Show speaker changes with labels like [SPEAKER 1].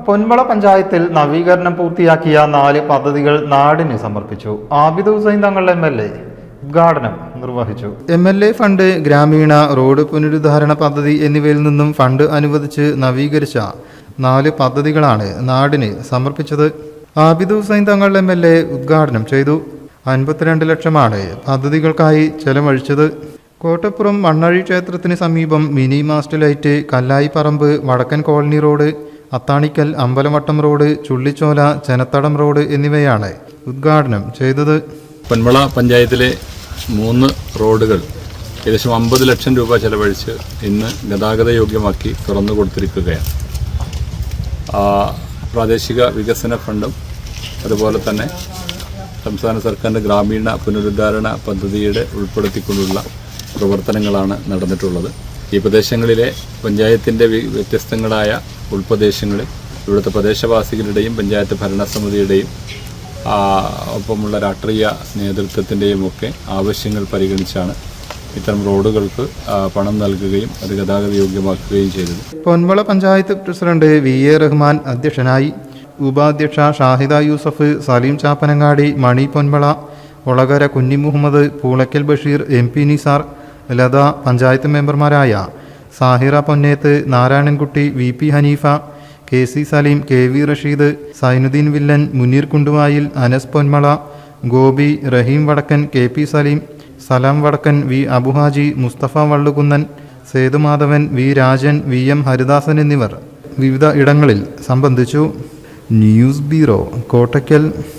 [SPEAKER 1] പൊന്മള പഞ്ചായത്തിൽ നവീകരണം പൂർത്തിയാക്കിയ 4 പദ്ധതികൾ നാടിന് സമർപ്പിച്ചു. ആബിദ് ഹുസൈൻ തങ്ങൾ MLA ഉദ്ഘാടനം നിർവഹിച്ചു. MLA ഫണ്ട്, ഗ്രാമീണ റോഡ് പുനരുദ്ധാരണ പദ്ധതി എന്നിവയിൽ നിന്നും ഫണ്ട് അനുവദിച്ച് നവീകരിച്ച 4 പദ്ധതികളാണ് നാടിന് സമർപ്പിച്ചത്. ആബിദ് ഹുസൈൻ തങ്ങൾ MLA ഉദ്ഘാടനം ചെയ്തു. 52 ലക്ഷമാണ് പദ്ധതികൾക്കായി ചെലവഴിച്ചത്. കോട്ടപ്പുറം മണ്ണഴി ക്ഷേത്രത്തിന് സമീപം മിനി മാസ്റ്റ് ലൈറ്റ്, കല്ലായി പറമ്പ്, Vadakkan colony road, Athanikkal Ambalavattam road, Chullichola, Chenathadam road എന്നിവയാണ് ഉദ്ഘാടനം ചെയ്തത്.
[SPEAKER 2] പൊന്മള പഞ്ചായത്തിലെ 3 റോഡുകൾ ഏകദേശം 50 ലക്ഷം രൂപ ചെലവഴിച്ച് ഇന്ന് ഗതാഗത യോഗ്യമാക്കി തുറന്നു കൊടുത്തിരിക്കുകയാണ്. പ്രാദേശിക വികസന ഫണ്ടും അതുപോലെ തന്നെ സംസ്ഥാന സർക്കാരിൻ്റെ ഗ്രാമീണ പുനരുദ്ധാരണ പദ്ധതിയുടെ ഉൾപ്പെടുത്തിക്കൊണ്ടുള്ള പ്രവർത്തനങ്ങളാണ് നടന്നിട്ടുള്ളത്. ഈ പ്രദേശങ്ങളിലെ പഞ്ചായത്തിൻ്റെ വ്യത്യസ്തങ്ങളായ ഉൾപ്രദേശങ്ങളിൽ ഇവിടുത്തെ പ്രദേശവാസികളുടെയും പഞ്ചായത്ത് ഭരണസമിതിയുടെയും ഒപ്പമുള്ള രാഷ്ട്രീയ നേതൃത്വത്തിൻ്റെയും ഒക്കെ ആവശ്യങ്ങൾ പരിഗണിച്ചാണ് ഇത്തരം റോഡുകൾക്ക് പണം നൽകുകയും അത് ഗതാഗത യോഗ്യമാക്കുകയും ചെയ്തത്.
[SPEAKER 1] പൊന്മള പഞ്ചായത്ത് പ്രസിഡന്റ് VA റഹ്മാൻ അധ്യക്ഷനായി. ഉപാധ്യക്ഷ ഷാഹിദ യൂസഫ്, സലീം ചാപ്പനങ്ങാടി, മണി പൊന്മള, ഒളകര കുഞ്ഞി മുഹമ്മദ്, പൂളയ്ക്കൽ ബഷീർ, MP നിസാർ, ലത, പഞ്ചായത്ത് മെമ്പർമാരായ Sahira Ponneth, Narayanankutty, VP Haneefa, KC Saleem, KV Rasheed, Sainudheen Villan, Muneer Kunduvayil, Anas Ponmala, Gopi, Raheem Vadakkan, KP Saleem, സലാം വടക്കൻ, V Abu Haji, Mustafa വള്ളുകുന്നൻ, Sethumadhavan, V Rajan, VM Haridasan എന്നിവർ വിവിധ ഇടങ്ങളിൽ സംബന്ധിച്ചു. News bureau, Kottakkal.